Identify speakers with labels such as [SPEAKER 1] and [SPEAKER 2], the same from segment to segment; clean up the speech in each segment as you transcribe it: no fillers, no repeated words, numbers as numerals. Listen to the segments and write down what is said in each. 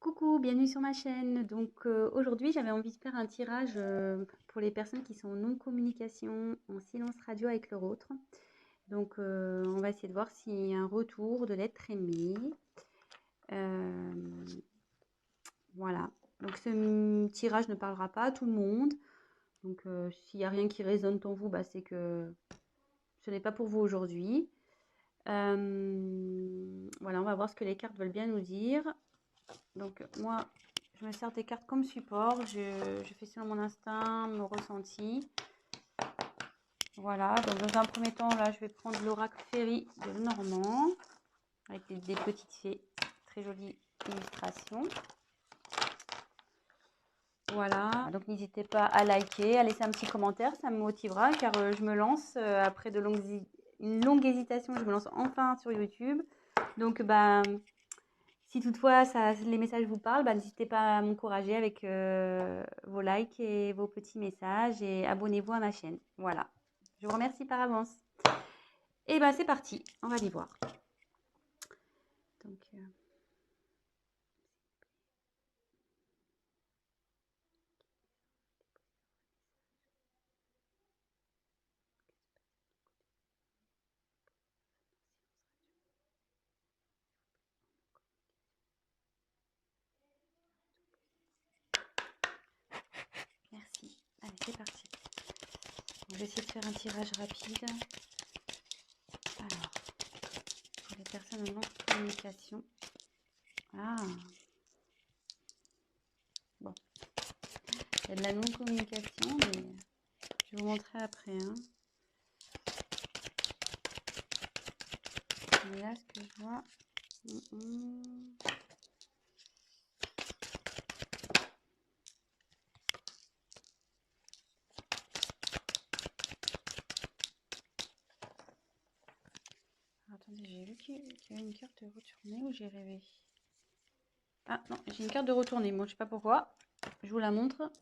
[SPEAKER 1] Coucou, bienvenue sur ma chaîne. Aujourd'hui, j'avais envie de faire un tirage pour les personnes qui sont en non-communication, en silence radio avec leur autre. On va essayer de voir s'il y a un retour de l'être aimé. Euh, voilà. Donc, ce tirage ne parlera pas à tout le monde. S'il n'y a rien qui résonne en vous, bah, c'est que ce n'est pas pour vous aujourd'hui. Voilà, on va voir ce que les cartes veulent bien nous dire. Donc, moi, je me sers des cartes comme support. Je fais selon mon instinct, mon ressenti. Voilà. Donc, dans un premier temps, là, je vais prendre l'oracle Féerie de Normand avec des petites fées. Très jolies illustrations. Voilà. Donc, n'hésitez pas à liker, à laisser un petit commentaire. Ça me motivera car je me lance après une longue hésitation. Je me lance enfin sur YouTube. Donc, bah. Si toutefois les messages vous parlent, bah, n'hésitez pas à m'encourager avec vos likes et vos petits messages et abonnez-vous à ma chaîne. Voilà. Je vous remercie par avance. Et bah c'est parti, on va les voir. Donc, merci. Allez, c'est parti. On va essayer de faire un tirage rapide. Alors, pour les personnes en non-communication. Ah, bon. Il y a de la non-communication, mais je vais vous montrer après. Hein. Mais là, ce que je vois... Attendez, j'ai vu qu'il y avait une carte de retournée ou j'ai rêvé? Ah non, j'ai une carte de retournée. Moi, je sais pas pourquoi. Je vous la montre.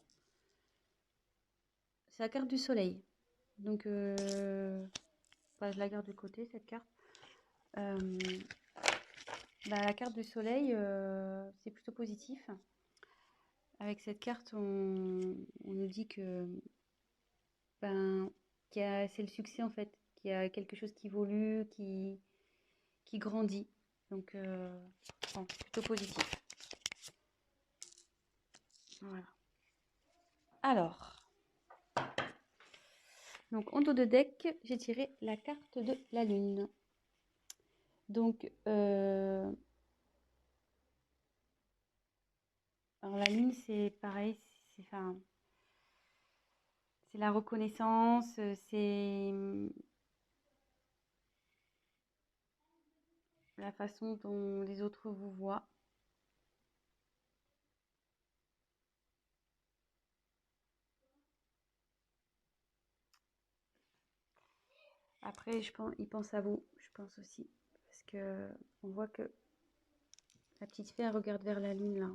[SPEAKER 1] C'est la carte du soleil. Bah, je la garde de côté, cette carte. La carte du soleil, c'est plutôt positif. Avec cette carte, on nous dit que ben, c'est le succès en fait, qu'il y a quelque chose qui évolue, qui grandit. Bon, c'est plutôt positif. Voilà. Alors, en dos de deck, j'ai tiré la carte de la lune. Alors la lune, c'est pareil, c'est la reconnaissance, c'est la façon dont les autres vous voient. Après, ils pensent à vous, je pense aussi. Parce que on voit que la petite fée, elle regarde vers la lune, là.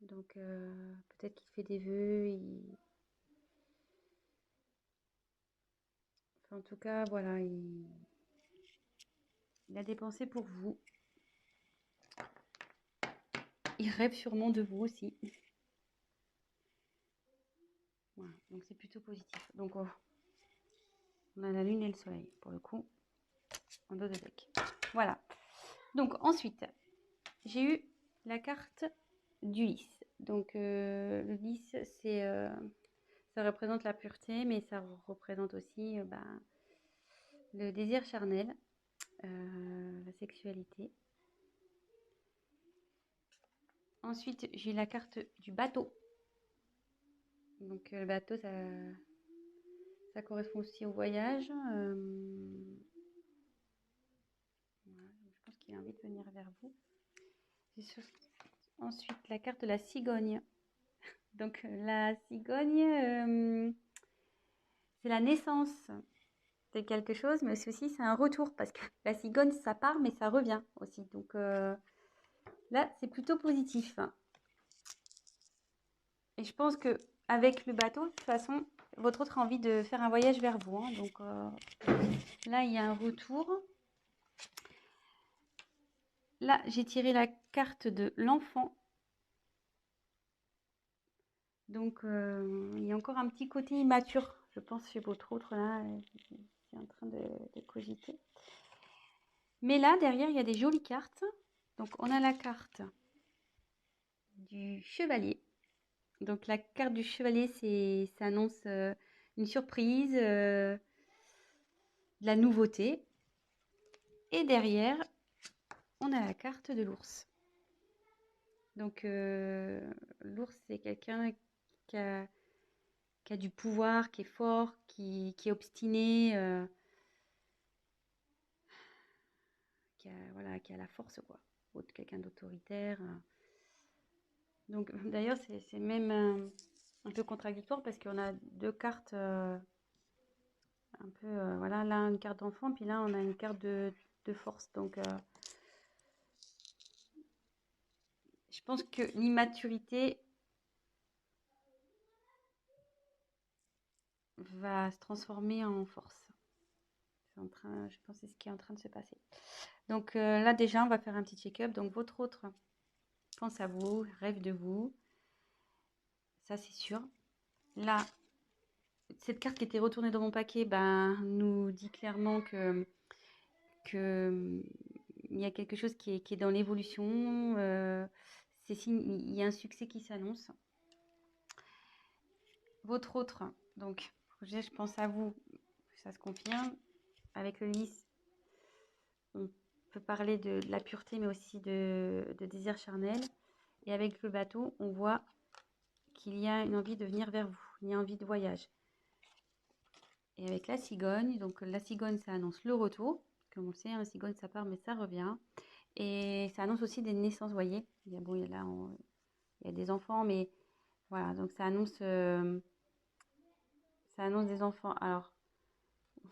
[SPEAKER 1] Peut-être qu'il fait des vœux. Enfin, en tout cas, voilà, il a des pensées pour vous. Il rêve sûrement de vous aussi. Voilà, donc c'est plutôt positif. On a la lune et le soleil, pour le coup, en dos de deck. Voilà. Donc, ensuite, j'ai eu la carte du lys. Le lys, ça représente la pureté, mais ça représente aussi le désir charnel, la sexualité. Ensuite, j'ai la carte du bateau. Le bateau, ça correspond aussi au voyage. Voilà, je pense qu'il a envie de venir vers vous. Ensuite, la carte de la cigogne. La cigogne, c'est la naissance de quelque chose, mais aussi c'est un retour parce que la cigogne, ça part, mais ça revient aussi. Là, c'est plutôt positif. Et je pense que avec le bateau, de toute façon, votre autre a envie de faire un voyage vers vous. Hein. Là, il y a un retour. Là, j'ai tiré la carte de l'enfant. Donc, il y a encore un petit côté immature, je pense, chez votre autre, là, c'est en train de cogiter. Mais là, derrière, il y a des jolies cartes. Donc, on a la carte du chevalier. Donc, la carte du chevalier, ça annonce une surprise, de la nouveauté. Et derrière, on a la carte de l'ours. Donc, l'ours, c'est quelqu'un qui a du pouvoir, qui est fort, qui est obstiné, voilà, qui a la force, quoi. Quelqu'un d'autoritaire. Donc, d'ailleurs, c'est même un peu contradictoire parce qu'on a deux cartes un peu, voilà, là, une carte d'enfant, puis là, on a une carte de force. Donc, je pense que l'immaturité va se transformer en force. Je pense que c'est ce qui est en train de se passer. Donc là, déjà, on va faire un petit check-up. Donc, votre autre pense à vous, rêve de vous. Ça, c'est sûr. Là, cette carte qui était retournée dans mon paquet nous dit clairement que il y a quelque chose qui est dans l'évolution. Il y a un succès qui s'annonce. Votre autre, donc, je pense à vous, ça se confirme. Avec le lys, on peut parler de la pureté, mais aussi de désir charnel. Et avec le bateau, on voit qu'il y a une envie de venir vers vous, il y a envie de voyage. Et avec la cigogne, donc la cigogne, ça annonce le retour. Comme on le sait, la cigogne, ça part, mais ça revient. Et ça annonce aussi des naissances, vous voyez. Il y a, bon, il y a des enfants, mais voilà, donc ça annonce des enfants. Alors,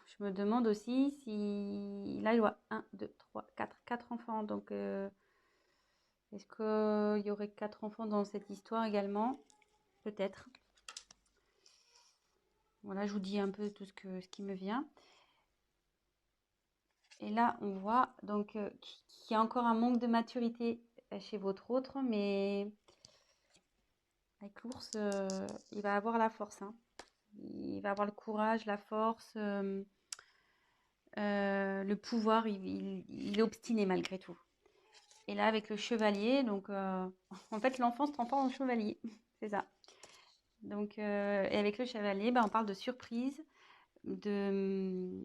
[SPEAKER 1] je me demande aussi si... Là, il y a 1, 2, 3, 4 enfants. Donc, est-ce qu'il y aurait 4 enfants dans cette histoire également? Peut-être. Voilà, je vous dis un peu tout ce qui me vient. Et là, on voit donc qu'il y a encore un manque de maturité chez votre autre, mais avec l'ours, il va avoir la force, hein. Il va avoir le courage, la force, le pouvoir. Il est obstiné malgré tout. Et là, avec le chevalier, donc en fait, l'enfant se transforme en chevalier. C'est ça. Donc, et avec le chevalier, on parle de surprise, de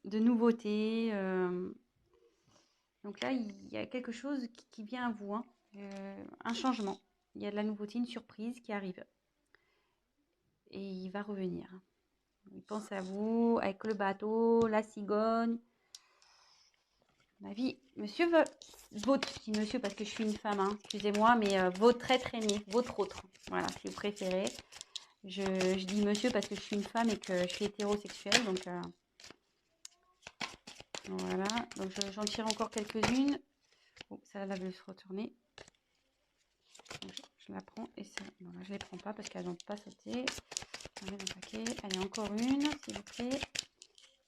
[SPEAKER 1] nouveauté. Donc là, il y a quelque chose qui vient à vous, hein, un changement. Il y a de la nouveauté, une surprise qui arrive. Et il va revenir. Il pense à vous, avec le bateau, la cigogne. Ma vie, monsieur votre, je dis monsieur parce que je suis une femme, hein, excusez-moi, mais votre être aimé, votre autre. Voilà, si vous préférez. Je dis monsieur parce que je suis une femme et que je suis hétérosexuelle, donc voilà. Donc j'en tire encore quelques-unes. Bon, celle-là veut se retourner. Donc, je la prends et ça. Non, là, je ne les prends pas parce qu'elles n'ont pas sauté. On met dans le paquet. Allez, encore une, s'il vous plaît.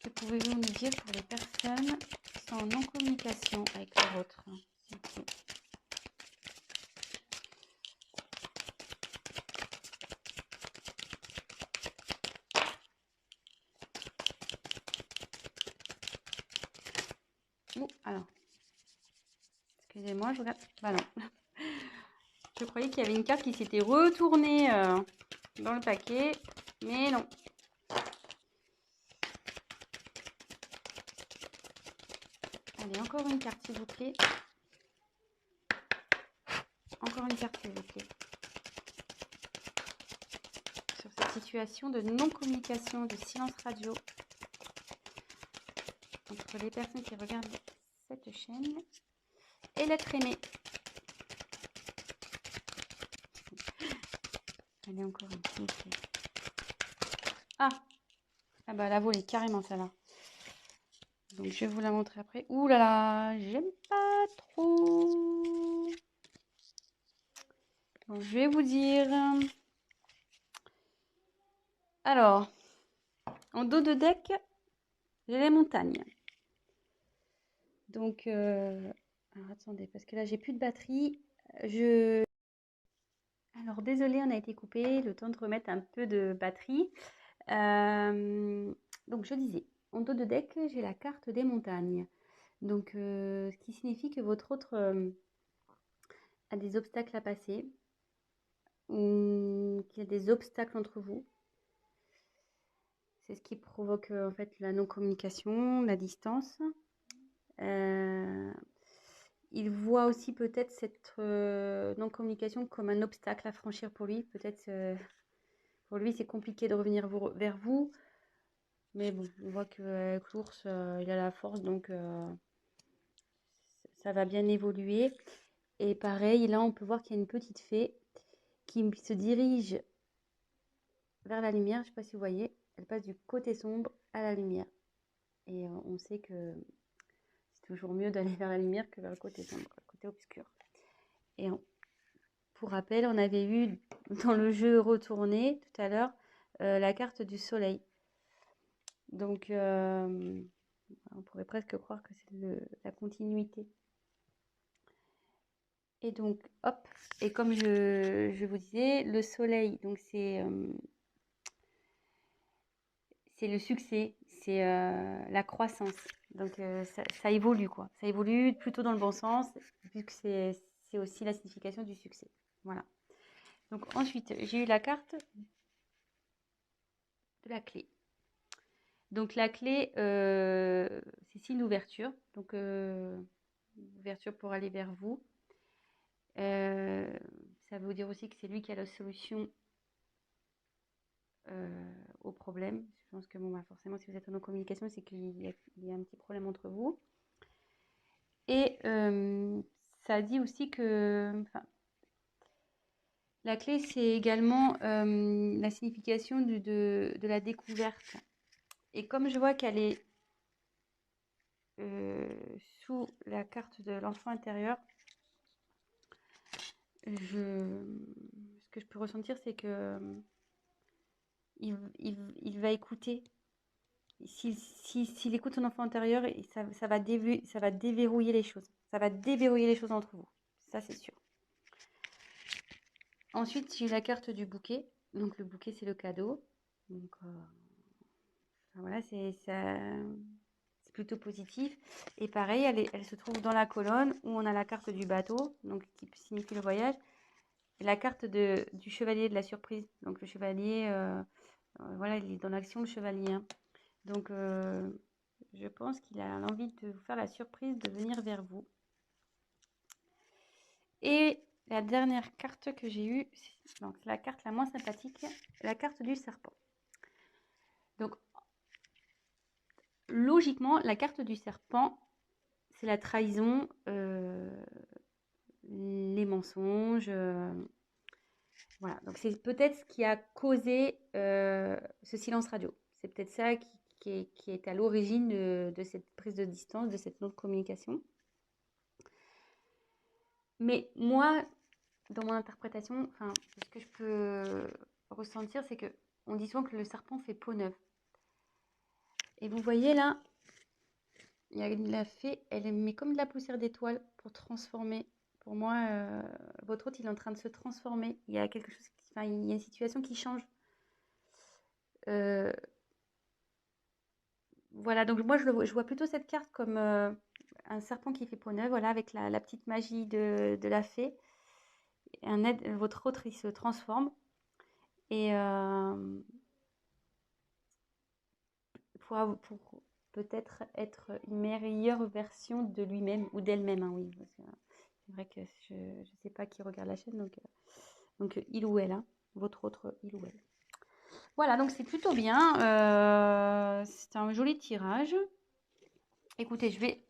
[SPEAKER 1] Que pouvez-vous nous dire pour les personnes qui sont en non-communication avec leur autre, s'il vous plaît? Alors, excusez-moi, je regarde. Bah non. Je croyais qu'il y avait une carte qui s'était retournée dans le paquet, mais non. Allez, encore une carte, s'il vous plaît. Encore une carte, s'il vous plaît. Sur cette situation de non-communication, de silence radio entre les personnes qui regardent cette chaîne et l'être aimé. Allez, encore une, s'il vous plaît. Ah bah la volée, carrément celle-là. Donc je vais vous la montrer après. Ouh là là, j'aime pas trop. Donc je vais vous dire. Alors, en dos de deck, j'ai les montagnes. Donc Alors, attendez, parce que là, j'ai plus de batterie. Alors, désolé, on a été coupé. Le temps de remettre un peu de batterie. Donc, je disais, en dos de deck, j'ai la carte des montagnes. Donc, ce qui signifie que votre autre a des obstacles à passer ou qu'il y a des obstacles entre vous. C'est ce qui provoque en fait la non-communication, la distance. Il voit aussi peut-être cette non-communication comme un obstacle à franchir pour lui. Peut-être pour lui, c'est compliqué de revenir vers vous. Mais bon, on voit qu'avec l'ours, il a la force, donc ça va bien évoluer. Et pareil, là, on peut voir qu'il y a une petite fée qui se dirige vers la lumière. Je ne sais pas si vous voyez, elle passe du côté sombre à la lumière. Et on sait que c'est toujours mieux d'aller vers la lumière que vers le côté sombre, le côté obscur. Et pour rappel, on avait eu dans le jeu retourné tout à l'heure la carte du soleil. Donc, on pourrait presque croire que c'est la continuité. Et donc, hop, et comme je vous disais, le soleil, donc c'est le succès, c'est la croissance. Donc, ça évolue, quoi. Ça évolue plutôt dans le bon sens, puisque c'est aussi la signification du succès. Voilà. Donc, ensuite, j'ai eu la carte de la clé. Donc, la clé, c'est signe d'ouverture. Donc, ouverture pour aller vers vous. Ça veut dire aussi que c'est lui qui a la solution au problème. Je pense que bon, bah, forcément, si vous êtes en communication, c'est qu'il y a un petit problème entre vous. Et ça dit aussi que la clé, c'est également la signification de la découverte. Et comme je vois qu'elle est sous la carte de l'enfant intérieur, ce que je peux ressentir, c'est que il va écouter. S'il écoute son enfant intérieur, ça va déverrouiller les choses. Ça va déverrouiller les choses entre vous. Ça, c'est sûr. Ensuite, j'ai la carte du bouquet. Donc, le bouquet, c'est le cadeau. Donc, voilà, c'est plutôt positif. Et pareil, elle se trouve dans la colonne où on a la carte du bateau, donc qui signifie le voyage. Et la carte du chevalier de la surprise. Donc, le chevalier, voilà, il est dans l'action, le chevalier. Hein. Donc, je pense qu'il a l'envie de vous faire la surprise de venir vers vous. Et la dernière carte que j'ai eue, c'est la carte la moins sympathique, la carte du serpent. Donc, logiquement, la carte du serpent, c'est la trahison, les mensonges. Voilà, donc c'est peut-être ce qui a causé ce silence radio. C'est peut-être ça qui est à l'origine de cette prise de distance, de cette non-communication. Mais moi, dans mon interprétation, ce que je peux ressentir, c'est que on dit souvent que le serpent fait peau neuve. Et vous voyez là, il y a la fée, elle met comme de la poussière d'étoile pour transformer. Pour moi, votre hôte, il est en train de se transformer. Il y a quelque chose, il y a une situation qui change. Voilà, donc moi, je vois plutôt cette carte comme un serpent qui fait peau neuve, voilà, avec la petite magie de la fée. Votre autre, il se transforme. Et pour peut-être être une meilleure version de lui-même ou d'elle-même, hein, oui. Parce que c'est vrai que je ne sais pas qui regarde la chaîne, donc il ou elle, hein, votre autre il ou elle. Voilà, donc c'est plutôt bien. C'est un joli tirage. Écoutez, je vais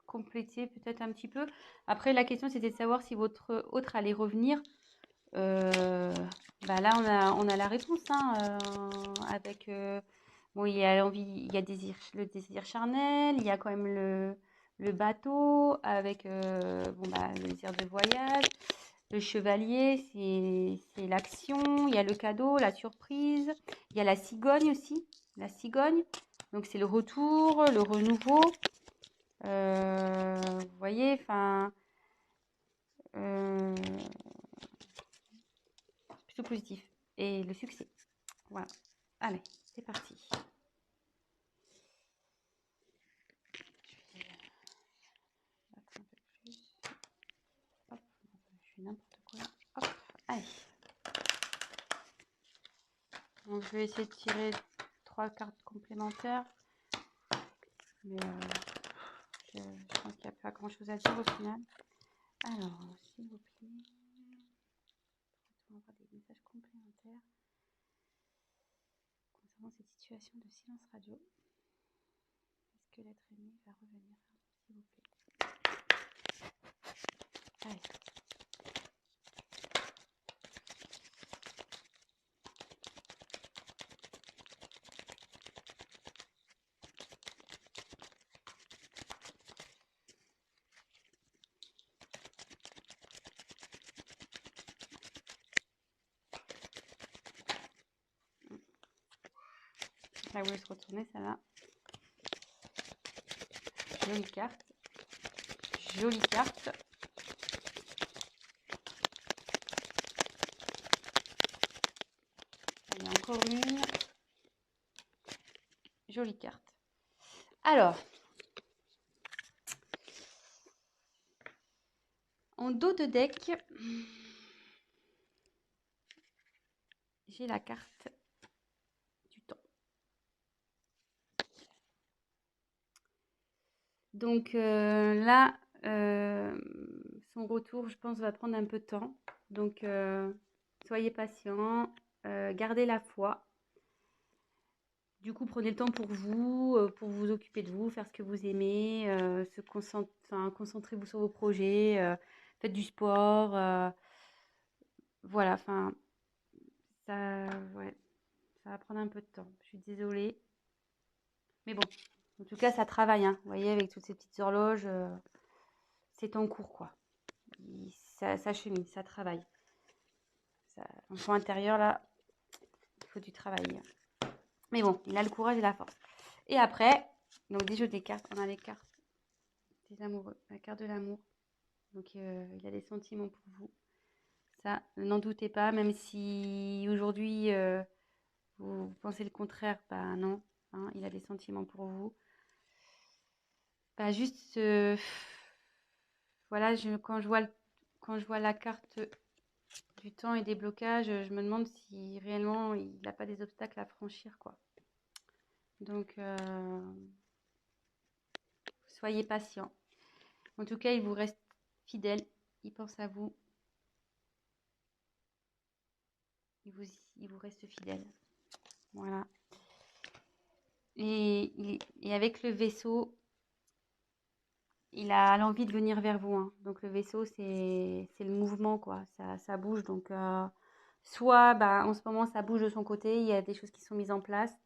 [SPEAKER 1] compléter peut-être un petit peu. Après, la question, c'était de savoir si votre autre allait revenir. Là, on a la réponse, hein, avec... bon, il y a l'envie, il y a le désir charnel, il y a quand même le bateau avec le désir de voyage. Le chevalier, c'est l'action. Il y a le cadeau, la surprise. Il y a la cigogne aussi. La cigogne. Donc, c'est le retour, le renouveau. Vous voyez, enfin, euh, plutôt positif. Et le succès. Voilà. Allez, c'est parti. Je vais battre un peu plus. Hop, je fais n'importe quoi. Hop, allez. Donc, je vais essayer de tirer 3 cartes complémentaires. Mais je pense qu'il n'y a pas grand chose à dire au final. Alors, s'il vous plaît, on va avoir des messages complémentaires concernant cette situation de silence radio. Est-ce que l'être aimé va revenir, s'il vous plaît? Allez. Ça voulait se retourner, ça va. Jolie carte. Jolie carte. Allez, encore une. Jolie carte. Alors, en dos de deck, j'ai la carte du temps. Donc là, son retour, je pense, va prendre un peu de temps. Donc, soyez patient, gardez la foi. Du coup, prenez le temps pour vous occuper de vous, faire ce que vous aimez, concentrez-vous sur vos projets, faites du sport. Voilà, enfin, ouais, ça va prendre un peu de temps. Je suis désolée. Mais bon, en tout cas, ça travaille, hein. Vous voyez, avec toutes ces petites horloges, c'est en cours, quoi. Ça chemine, ça travaille. L'enfant intérieur, là, il faut du travail. Mais bon, il a le courage et la force. Et après, donc des jeux des cartes, on a les cartes des amoureux, la carte de l'amour. Donc il y a des sentiments pour vous. Ça, n'en doutez pas, même si aujourd'hui vous pensez le contraire, bah non, hein, il a des sentiments pour vous. Bah juste, voilà, quand je vois la carte du temps et des blocages, je me demande si réellement il n'a pas des obstacles à franchir, quoi. Donc, soyez patient. En tout cas, il vous reste fidèle, il pense à vous, il vous reste fidèle. Voilà. Et avec le vaisseau, il a l'envie de venir vers vous, hein. Donc le vaisseau, c'est le mouvement, quoi. Ça bouge. Donc soit en ce moment, ça bouge de son côté, il y a des choses qui sont mises en place.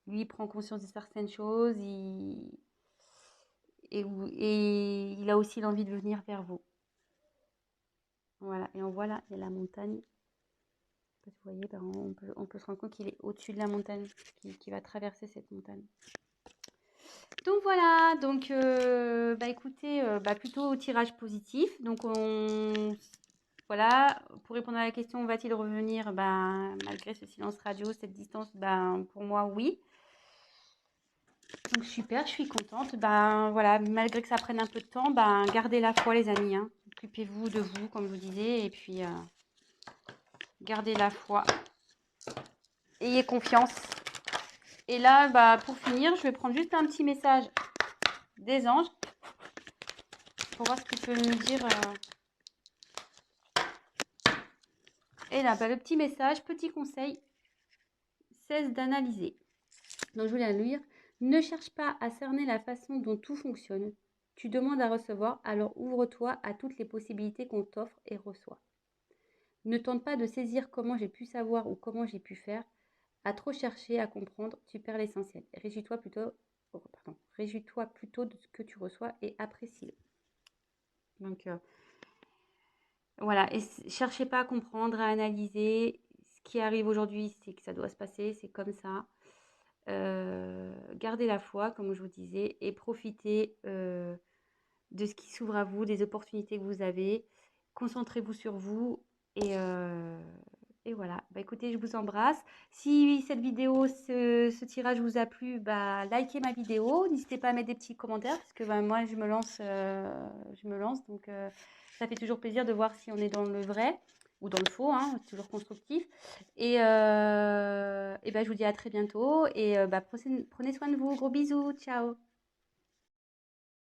[SPEAKER 1] Lui, il prend conscience de certaines choses. Et il a aussi l'envie de venir vers vous. Voilà. Et on voit là, il y a la montagne. Vous voyez, on peut se rendre compte qu'il est au-dessus de la montagne, qui va traverser cette montagne. Donc voilà, donc écoutez, plutôt tirage positif. Donc voilà, pour répondre à la question, va-t-il revenir? Malgré ce silence radio, cette distance, pour moi, oui. Donc super, je suis contente. Voilà, malgré que ça prenne un peu de temps, gardez la foi les amis, hein. Occupez-vous de vous, comme je vous disais, et puis gardez la foi. Ayez confiance. Et là, pour finir, je vais prendre juste un petit message des anges pour voir ce qu'ils peuvent me dire. Et là, le petit message, petit conseil, cesse d'analyser. Donc, je voulais lire. Ne cherche pas à cerner la façon dont tout fonctionne. Tu demandes à recevoir, alors ouvre-toi à toutes les possibilités qu'on t'offre et reçois. Ne tente pas de saisir comment j'ai pu savoir ou comment j'ai pu faire. À trop chercher à comprendre, tu perds l'essentiel. Réjouis-toi plutôt de ce que tu reçois et apprécie-le. Donc, voilà, et cherchez pas à comprendre, à analyser. Ce qui arrive aujourd'hui, c'est que ça doit se passer, c'est comme ça. Gardez la foi, comme je vous disais, et profitez de ce qui s'ouvre à vous, des opportunités que vous avez. Concentrez-vous sur vous et voilà. Bah, écoutez, je vous embrasse. Si cette vidéo, ce tirage vous a plu, bah, likez ma vidéo. N'hésitez pas à mettre des petits commentaires parce que bah, moi, je me lance. Donc, ça fait toujours plaisir de voir si on est dans le vrai ou dans le faux, hein, c'est toujours constructif. Et bah, je vous dis à très bientôt et bah, prenez soin de vous. Gros bisous. Ciao.